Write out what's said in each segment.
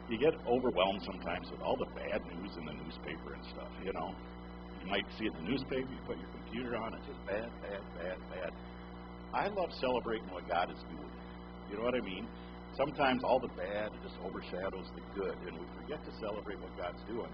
you get overwhelmed sometimes with all the bad news in the newspaper and stuff, you know. You might see it in the newspaper, you put your computer on, it's just bad, bad, bad, bad. I love celebrating what God is doing. You know what I mean? Sometimes all the bad just overshadows the good, and we forget to celebrate what God's doing.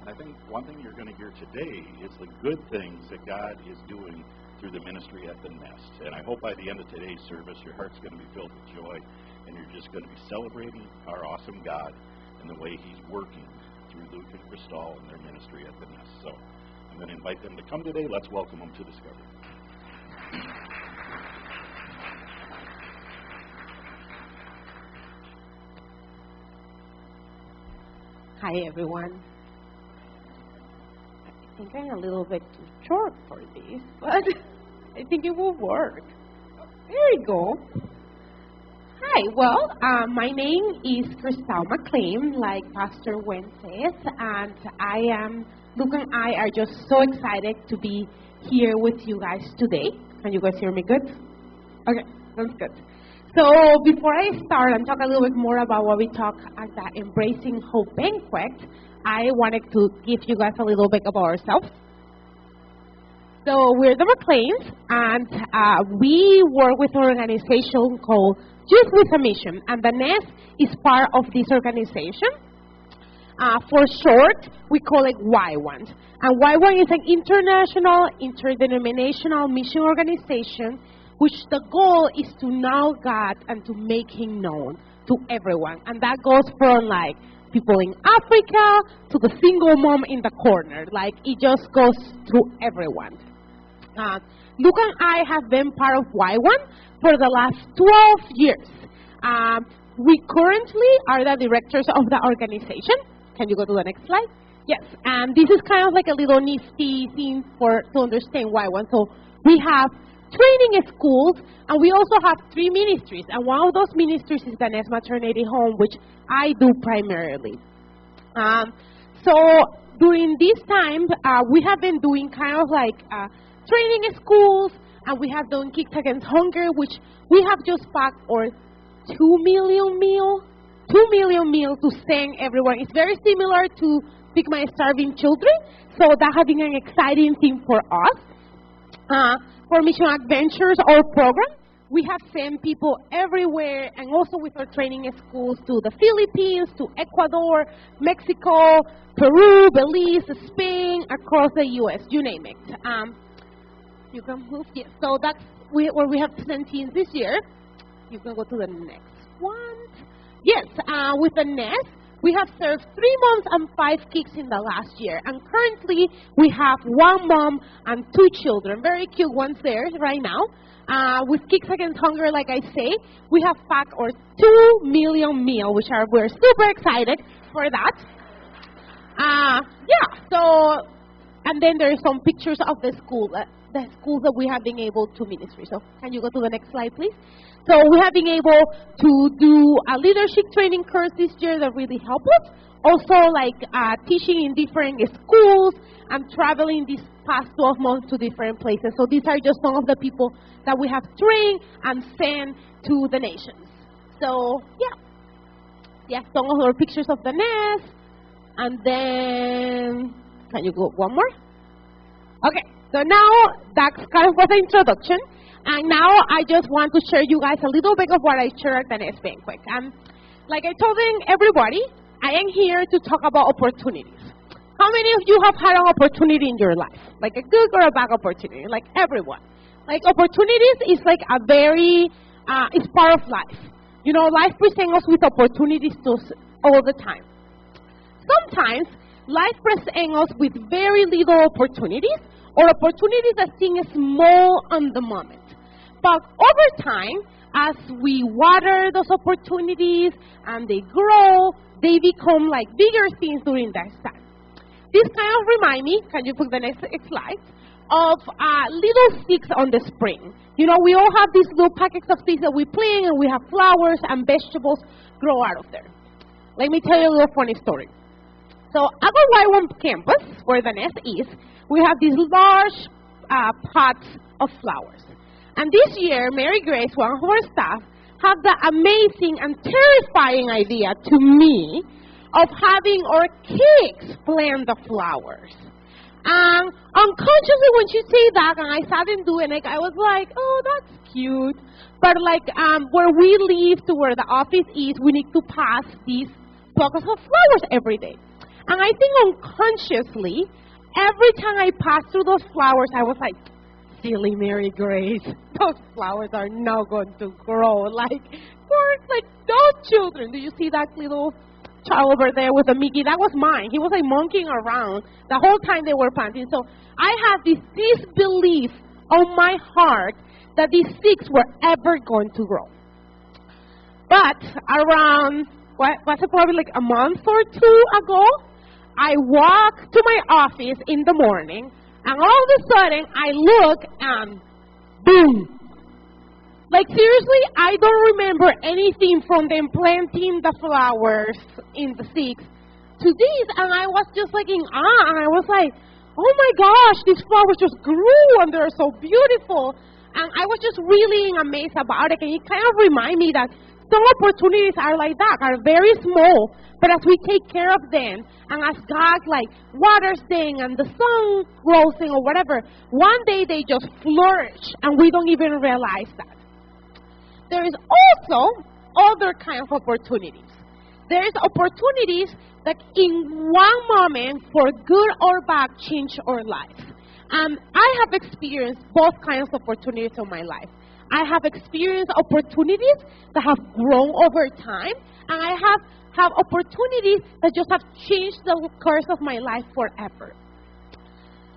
And I think one thing you're going to hear today is the good things that God is doing through the ministry at the Nest. And I hope by the end of today's service, your heart's going to be filled with joy, and you're just going to be celebrating our awesome God and the way He's working through Luke and Cristal and their ministry at the Nest. So I'm going to invite them to come today. Let's welcome them to Discovery. Hi, everyone. I think I'm a little bit too short for this, but I think it will work. There you go. Hi, well, my name is Cristal McClain, like Pastor Wen says, and Luke and I are just so excited to be here with you guys today. Can you guys hear me good? Okay, that's good. So before I start and talk a little bit more about what we talk at the Embracing Hope Banquet, I wanted to give you guys a little bit about ourselves. So we're the McClains, and we work with an organization called Youth with a Mission, and the Nest is part of this organization. For short, we call it Y1. And Y1 is an international, interdenominational mission organization which the goal is to know God and to make Him known to everyone. And that goes from, like, people in Africa to the single mom in the corner. Like, it just goes to everyone. Luke and I have been part of Y1 for the last 12 years. We currently are the directors of the organization. Can you go to the next slide? Yes, and this is kind of like a little nifty thing to understand Y1. So we have training schools, and we also have 3 ministries, and one of those ministries is the Nest Maternity Home, which I do primarily. So during this time, we have been doing kind of like training schools, and we have done Kids Against Hunger, which we have just packed our 2 million meals to send everyone. It's very similar to Feed My Starving Children, so that has been an exciting thing for us. For Mission Adventures, our program, we have sent people everywhere, and also with our training schools to the Philippines, to Ecuador, Mexico, Peru, Belize, Spain, across the U.S., you name it. You can move, yes. So that's where we have sent teams this year. You can go to the next one. Yes, with the Nest, we have served 3 moms and 5 kids in the last year. And currently, we have 1 mom and 2 children, very cute ones there right now. With Kids Against Hunger, like I say, we have packed our 2 million meal, which we're super excited for that. And then there are some pictures of the schools that we have been able to minister. So can you go to the next slide, please? So we have been able to do a leadership training course this year that really helped us. Also, like teaching in different schools and traveling these past 12 months to different places. So these are just some of the people that we have trained and sent to the nations. So, yeah, some of our pictures of the Nest. And then, can you go one more? Okay, so now that's kind of was the introduction. And now I just want to share you guys a little bit of what I shared at the Nest Banquet. Like I told everybody, I am here to talk about opportunities. How many of you have had an opportunity in your life? Like a good or a bad opportunity? Like everyone. Like opportunities is like a very, it's part of life. You know, life presents us with opportunities all the time. Sometimes life presents us with very little opportunities, or opportunities that seem small on the moment. But over time, as we water those opportunities and they grow, they become like bigger things during that time. This kind of remind me, can you put the next slide, of little seeds on the spring. You know, we all have these little packets of seeds that we plant, and we have flowers and vegetables grow out of there. Let me tell you a little funny story. So at the Y1 campus, where the Nest is, we have these large pots of flowers. And this year, Mary Grace, one of our staff, had the amazing and terrifying idea to me of having our kids plant the flowers. And unconsciously when she said that, and I saw them doing it, I was like, oh, that's cute. But like where we live to where the office is, we need to pass these buckets of flowers every day. And I think unconsciously, every time I passed through those flowers, I was like, silly Mary Grace, those flowers are not going to grow. Like those children. Do you see that little child over there with a Mickey? That was mine. He was like monkeying around the whole time they were planting. So I have this disbelief on my heart that these six were ever going to grow. But around, was it probably like a month or two ago, I walked to my office in the morning, and all of a sudden I look and boom. Like seriously, I don't remember anything from them planting the flowers in the six to this, and I was just like in awe, and I was like, oh my gosh, these flowers just grew and they're so beautiful. And I was just really amazed about it, and it kind of reminded me that some opportunities are like that, are very small, but as we take care of them, and as God like waters them, and the sun grows them or whatever, one day they just flourish, and we don't even realize that. There is also other kind of opportunities. There is opportunities that in one moment, for good or bad, change our life. I have experienced both kinds of opportunities in my life. I have experienced opportunities that have grown over time, and I have opportunities that just have changed the course of my life forever.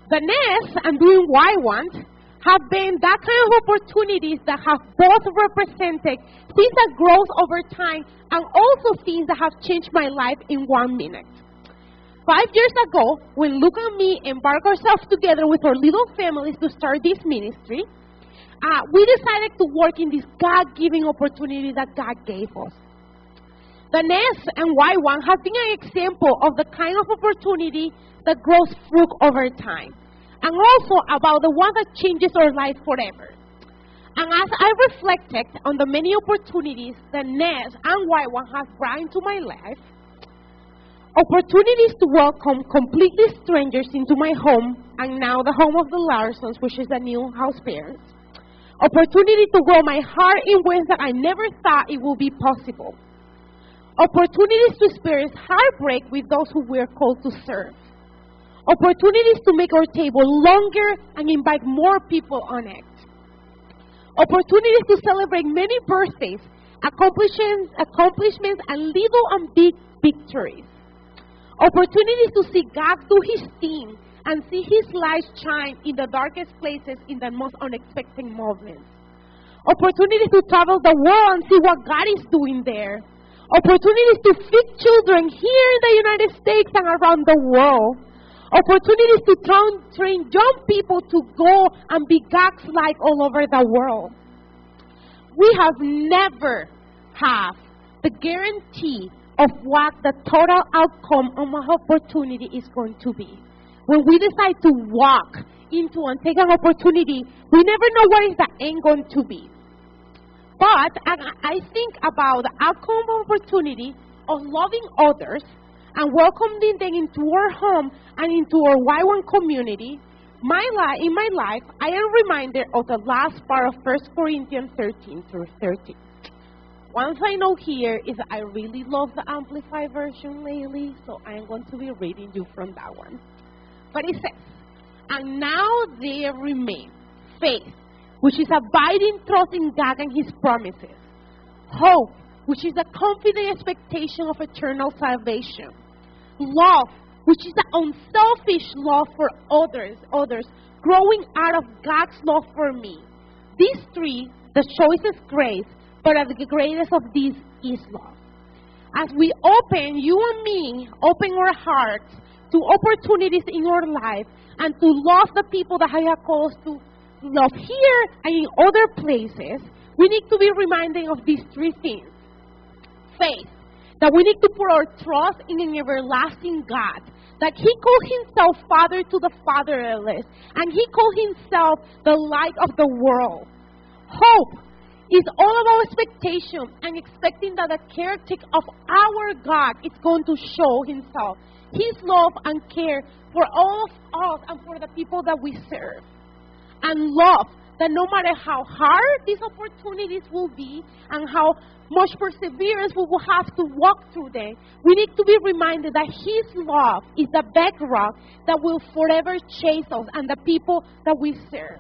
The next, and doing what I want, have been that kind of opportunities that have both represented things that grows over time and also things that have changed my life in 1 minute. 5 years ago, when Luke and me embarked ourselves together with our little families to start this ministry, we decided to work in this God-given opportunity that God gave us. The next and why one has been an example of the kind of opportunity that grows fruit over time, and also about the one that changes our life forever. And as I reflected on the many opportunities that Ness and why one has brought into my life, opportunities to welcome completely strangers into my home, and now the home of the Larsons, which is the new house parents. Opportunity to grow my heart in ways that I never thought it would be possible. Opportunities to experience heartbreak with those who we are called to serve. Opportunities to make our table longer and invite more people on it. Opportunities to celebrate many birthdays, accomplishments, and little and big victories. Opportunities to see God do His thing and see His light shine in the darkest places in the most unexpected moments. Opportunities to travel the world and see what God is doing there. Opportunities to feed children here in the United States and around the world. Opportunities to train young people to go and be God's light all over the world. We have never had the guarantee of what the total outcome of my opportunity is going to be. When we decide to walk into and take an opportunity, we never know what is the end going to be. But I think about the outcome of opportunity of loving others and welcoming them into our home and into our Y1 community. In my life, I am reminded of the last part of 1 Corinthians 13 through 13. One thing I know here is that I really love the Amplified version lately, so I am going to be reading you from that one. But it says, and now there remain faith, which is abiding trust in God and His promises. Hope, which is the confident expectation of eternal salvation. Love, which is the unselfish love for others, growing out of God's love for me. These three, the choice is grace, but the greatest of these is love. As we open, you and me, open our hearts to opportunities in our life and to love the people that I have called us to love here and in other places, we need to be reminded of these three things. Faith, that we need to put our trust in an everlasting God, that He called Himself Father to the fatherless, and He called Himself the light of the world. Hope It's all about expectation and expecting that the character of our God is going to show himself. His love and care for all of us and for the people that we serve. And love that no matter how hard these opportunities will be and how much perseverance we will have to walk through them, we need to be reminded that his love is the bedrock that will forever chase us and the people that we serve.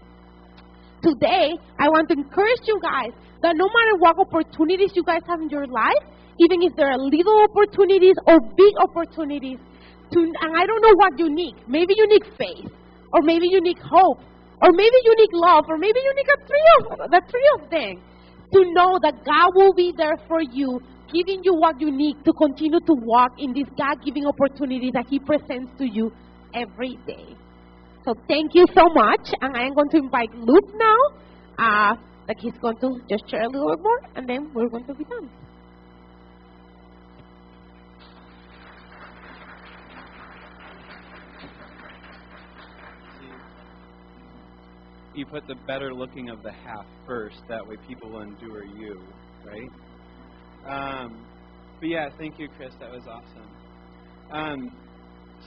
Today, I want to encourage you guys that no matter what opportunities you guys have in your life, even if there are little opportunities or big opportunities, and I don't know what you need. Maybe you need faith, or maybe you need hope, or maybe you need love, or maybe you need the three of them. To know that God will be there for you, giving you what you need to continue to walk in this God-given opportunity that he presents to you every day. So thank you so much, and I am going to invite Luke now, that he's going to just share a little bit more, and then we're going to be done. You put the better looking of the half first, that way people will endure you, right? But yeah, thank you, Chris, that was awesome.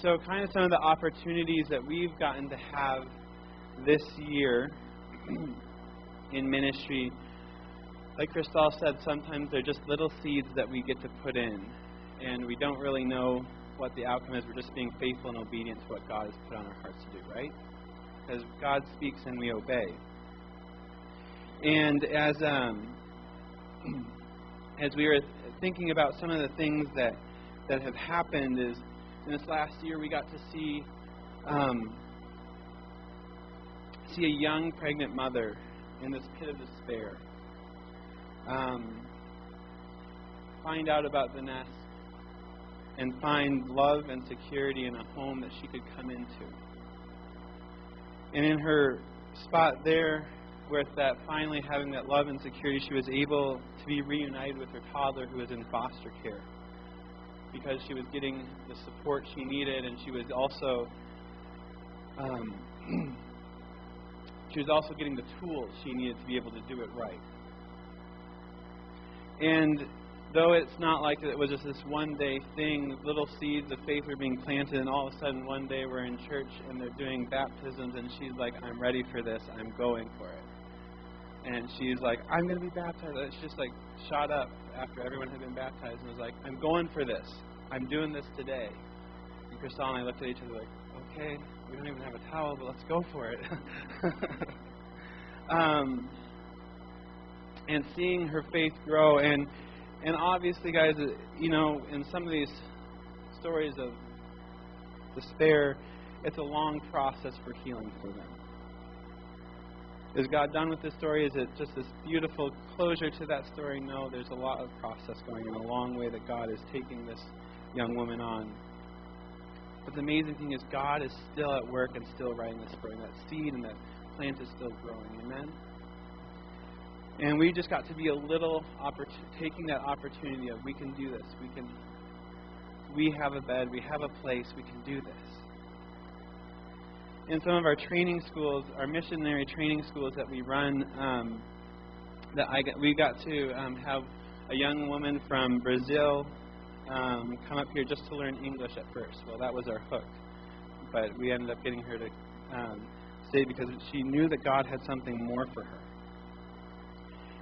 So kind of some of the opportunities that we've gotten to have this year in ministry, like Cristal said, sometimes they're just little seeds that we get to put in, and we don't really know what the outcome is. We're just being faithful and obedient to what God has put on our hearts to do, right? Because God speaks and we obey. And as we were thinking about some of the things that have happened, is in this last year we got to see a young pregnant mother in this pit of despair find out about the nest and find love and security in a home that she could come into. And in her spot there, with that finally having that love and security, she was able to be reunited with her toddler who was in foster care, because she was getting the support she needed, and she was also getting the tools she needed to be able to do it right. And though it's not like it was just this one-day thing, little seeds of faith were being planted, and all of a sudden one day we're in church and they're doing baptisms, and she's like, I'm ready for this, I'm going for it. And she's like, I'm going to be baptized. It's just like shot up after everyone had been baptized, and was like, I'm going for this. I'm doing this today. And Cristal and I looked at each other like, okay, we don't even have a towel, but let's go for it. And seeing her faith grow, and obviously, guys, you know, in some of these stories of despair, it's a long process for healing for them. Is God done with this story? Is it just this beautiful closure to that story? No, there's a lot of process going on, a long way that God is taking this young woman on. But the amazing thing is God is still at work and still writing the story. That seed and that plant is still growing. Amen? And we just got to be a little taking that opportunity of, we can do this. We have a bed, we have a place, we can do this. In some of our training schools, our missionary training schools that we run, we got to have a young woman from Brazil come up here just to learn English at first. Well, that was our hook. But we ended up getting her to stay because she knew that God had something more for her.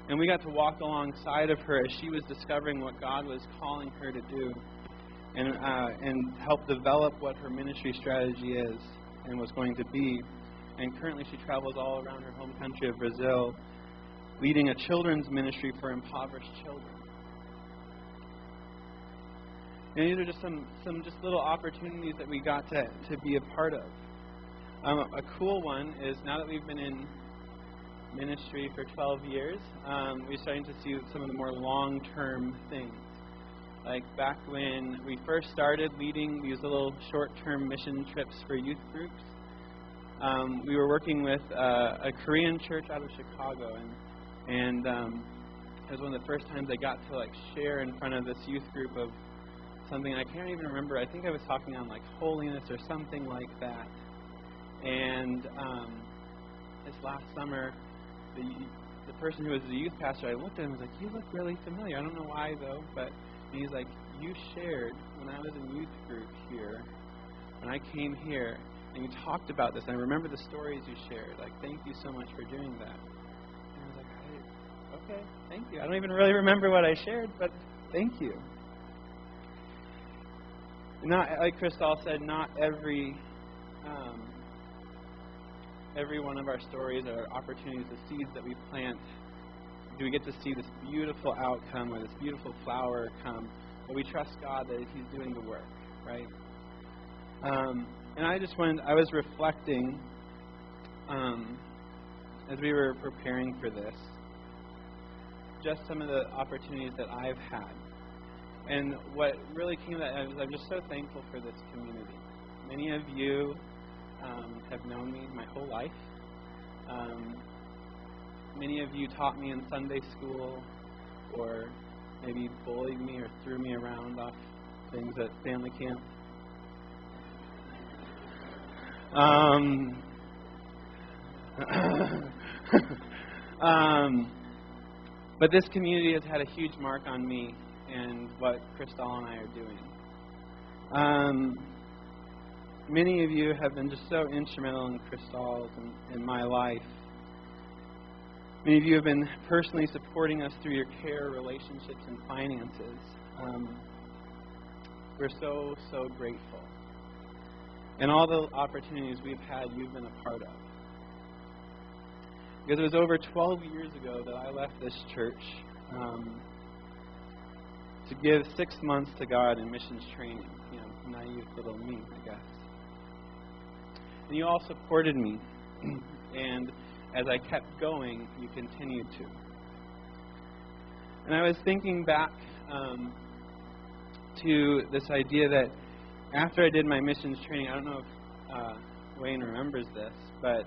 And we got to walk alongside of her as she was discovering what God was calling her to do, and help develop what her ministry strategy is and was going to be. And currently she travels all around her home country of Brazil, leading a children's ministry for impoverished children. And these are just some just little opportunities that we got to be a part of. A cool one is, now that we've been in ministry for 12 years, we're starting to see some of the more long-term things. Like back when we first started leading these little short-term mission trips for youth groups, we were working with a Korean church out of Chicago, and it was one of the first times I got to share in front of this youth group of something I can't even remember. I think I was talking on holiness or something like that. And this last summer, the person who was the youth pastor, I looked at him and was like, you look really familiar. I don't know why, though, but he's like, you shared when I was in youth group here, when I came here, and you talked about this. And I remember the stories you shared. Like, thank you so much for doing that. And I was like, okay, thank you. I don't even really remember what I shared, but thank you. Not, like Cristal said, not every one of our stories are opportunities, the seeds that we plant. Do we get to see this beautiful outcome or this beautiful flower come? But we trust God that He's doing the work, right? And I was reflecting as we were preparing for this, just some of the opportunities that I've had. And what really came to that is I'm just so thankful for this community. Many of you have known me my whole life. Many of you taught me in Sunday school, or maybe bullied me or threw me around off things at family camp. But this community has had a huge mark on me and what Cristal and I are doing. Many of you have been just so instrumental in Cristal's and in my life. Many of you have been personally supporting us through your care, relationships, and finances. We're so, so grateful. And all the opportunities we've had, you've been a part of. Because it was over 12 years ago that I left this church to give 6 months to God in missions training. You know, naive little me, I guess. And you all supported me. And as I kept going, you continued to. And I was thinking back to this idea that after I did my missions training, I don't know if Wayne remembers this, but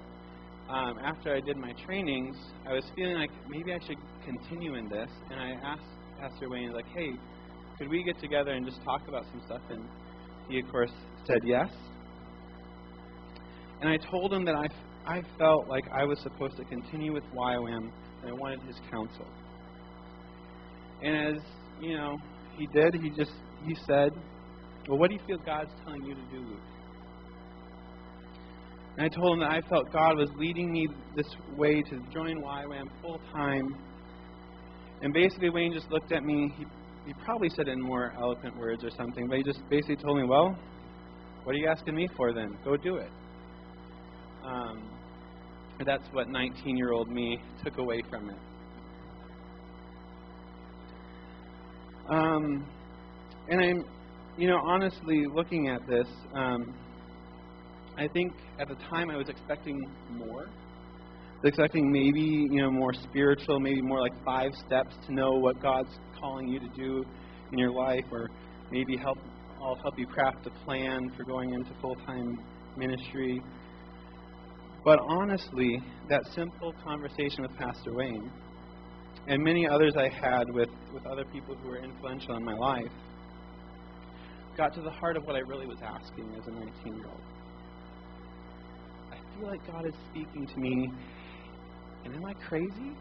after I did my trainings, I was feeling like maybe I should continue in this. And I asked Pastor Wayne, like, hey, could we get together and just talk about some stuff? And he, of course, said yes. And I told him that I felt like I was supposed to continue with YWAM, and I wanted his counsel. And as, you know, he did, he said, well, what do you feel God's telling you to do, Luke? And I told him that I felt God was leading me this way to join YWAM full time. And basically Wayne just looked at me. He probably said it in more eloquent words or something, but he just basically told me, well, what are you asking me for then? Go do it. That's what 19-year-old me took away from it. And I'm, you know, honestly looking at this, I think at the time I was expecting more. I was expecting maybe, you know, more spiritual, maybe more like 5 steps to know what God's calling you to do in your life, or maybe I'll help you craft a plan for going into full-time ministry. But honestly, that simple conversation with Pastor Wayne, and many others I had with other people who were influential in my life, got to the heart of what I really was asking as a 19-year-old. I feel like God is speaking to me, and am I crazy?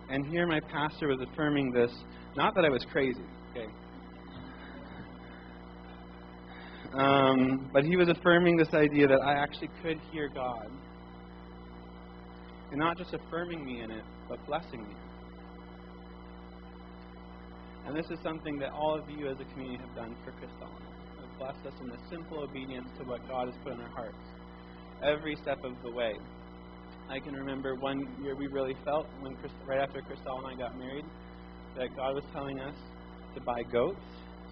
And here my pastor was affirming this, not that I was crazy, okay? But he was affirming this idea that I actually could hear God. And not just affirming me in it, but blessing me. And this is something that all of you as a community have done for Cristal. Have blessed us in the simple obedience to what God has put in our hearts. Every step of the way. I can remember one year we really felt, right after Cristal and I got married, that God was telling us to buy goats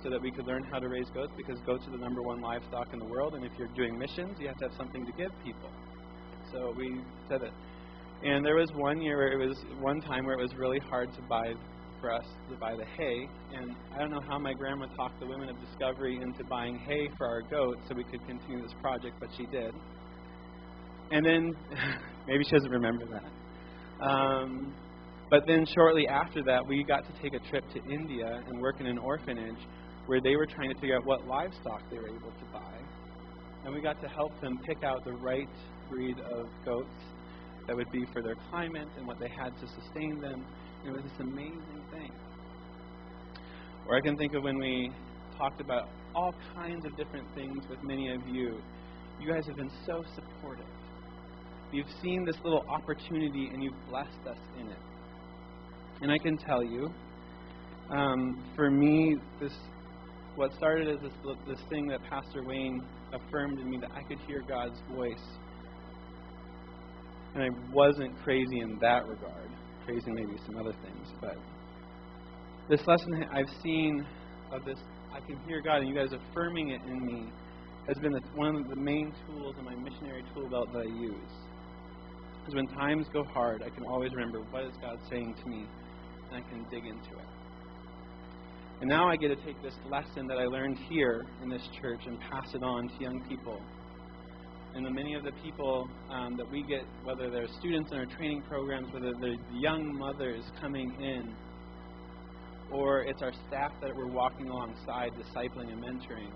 so that we could learn how to raise goats, because goats are the #1 livestock in the world, and if you're doing missions, you have to have something to give people. So we said it. And there was one time where it was really hard for us to buy the hay, and I don't know how my grandma talked the women of Discovery into buying hay for our goats so we could continue this project, but she did. And then, maybe she doesn't remember that. But then shortly after that, we got to take a trip to India and work in an orphanage where they were trying to figure out what livestock they were able to buy. And we got to help them pick out the right breed of goats that would be for their climate and what they had to sustain them. And it was this amazing thing. Or I can think of when we talked about all kinds of different things with many of you. You guys have been so supportive. You've seen this little opportunity and you've blessed us in it. And I can tell you, for me, what started as this thing that Pastor Wayne affirmed in me, that I could hear God's voice. And I wasn't crazy in that regard. Crazy in maybe some other things. But this lesson I've seen of this, I can hear God, and you guys affirming it in me, has been one of the main tools in my missionary tool belt that I use. Because when times go hard, I can always remember, what is God saying to me? And I can dig into it. And now I get to take this lesson that I learned here in this church and pass it on to young people. And many of the people that we get, whether they're students in our training programs, whether they're young mothers coming in, or it's our staff that we're walking alongside, discipling and mentoring,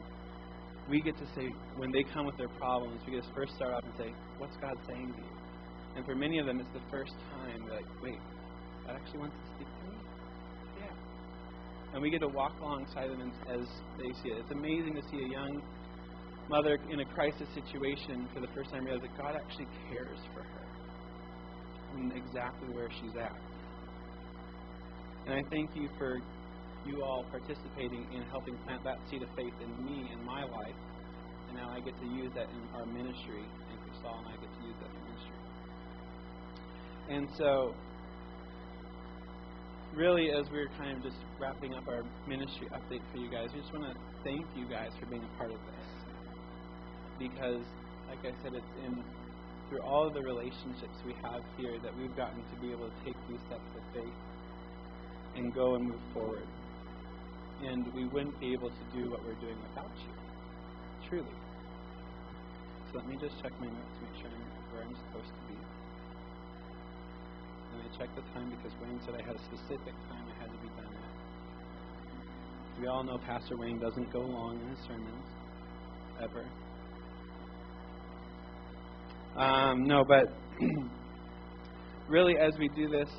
we get to say, when they come with their problems, we get to first start off and say, what's God saying to you? And for many of them, it's the first time they're like, wait, God actually wants to speak to me? Yeah. And we get to walk alongside them as they see it. It's amazing to see a young mother in a crisis situation for the first time realize that God actually cares for her and exactly where she's at. And I thank you for you all participating in helping plant that seed of faith in me in my life. And now I get to use that in our ministry, and Cristal and I get to use that in ministry. And so, really, as we're kind of just wrapping up our ministry update for you guys, I just want to thank you guys for being a part of this. Because, like I said, it's through all of the relationships we have here that we've gotten to be able to take these steps of faith and go and move forward. And we wouldn't be able to do what we're doing without you. Truly. So let me just check my notes to make sure I'm where I'm supposed to be. And I checked the time because Wayne said I had a specific time I had to be done at. We all know Pastor Wayne doesn't go long in his sermons. Ever. But really, as we do this,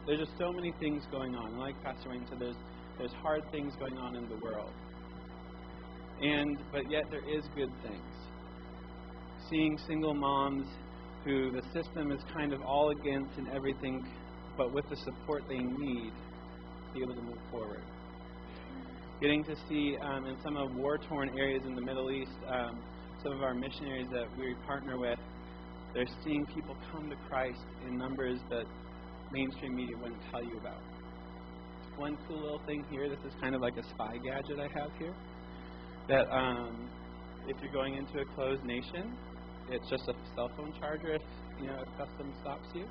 there's just so many things going on. Like Pastor Wayne said, there's hard things going on in the world. But yet there is good things. Seeing single moms who the system is kind of all against and everything, but with the support they need, be able to move forward. Getting to see in some of war-torn areas in the Middle East, some of our missionaries that we partner with, they're seeing people come to Christ in numbers that mainstream media wouldn't tell you about. One cool little thing here, this is kind of like a spy gadget I have here, that if you're going into a closed nation, it's just a cell phone charger if customs stops you.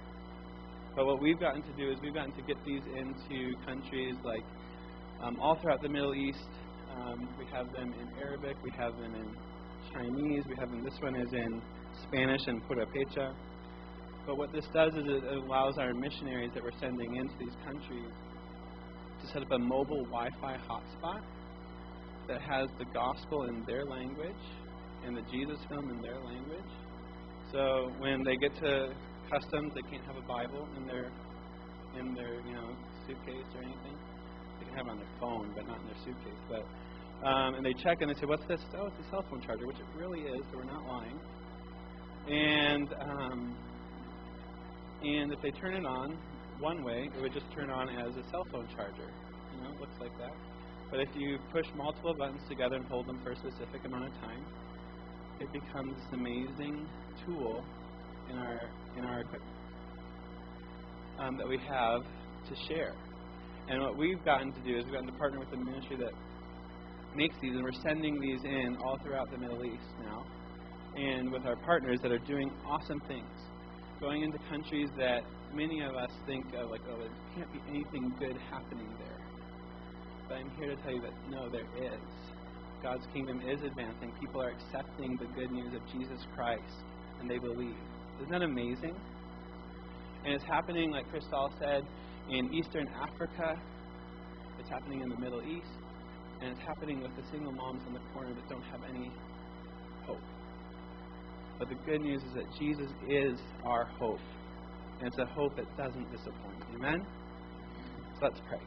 But what we've gotten to do is we've gotten to get these into countries like all throughout the Middle East. We have them in Arabic, we have them in Chinese, we have them, this one is in Spanish and Purépecha. But what this does is it allows our missionaries that we're sending into these countries to set up a mobile Wi-Fi hotspot that has the gospel in their language and the Jesus film in their language. So when they get to customs, they can't have a Bible in their suitcase or anything. They can have it on their phone, but not in their suitcase. But and they check and they say, "What's this?" "Oh, it's a cell phone charger," which it really is. So we're not lying. And if they turn it on one way, it would just turn on as a cell phone charger. It looks like that. But if you push multiple buttons together and hold them for a specific amount of time, it becomes this amazing tool in our equipment that we have to share. And what we've gotten to do is we've gotten to partner with a ministry that makes these, and we're sending these in all throughout the Middle East now, and with our partners that are doing awesome things, going into countries that many of us think of like, oh, there can't be anything good happening there. But I'm here to tell you that no, there is. God's kingdom is advancing. People are accepting the good news of Jesus Christ, and they believe. Isn't that amazing? And it's happening, like Cristal said, in Eastern Africa. It's happening in the Middle East. And it's happening with the single moms in the corner that don't have any hope. But the good news is that Jesus is our hope. And it's a hope that doesn't disappoint. Amen? So let's pray.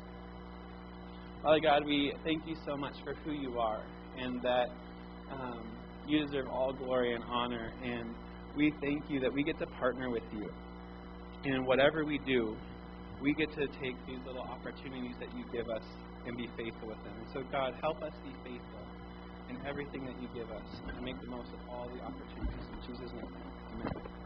Father God, we thank you so much for who you are, and that you deserve all glory and honor. And we thank you that we get to partner with you. And whatever we do, we get to take these little opportunities that you give us and be faithful with them. And so, God, help us be faithful in everything that you give us and make the most of all the opportunities. In Jesus' name, amen.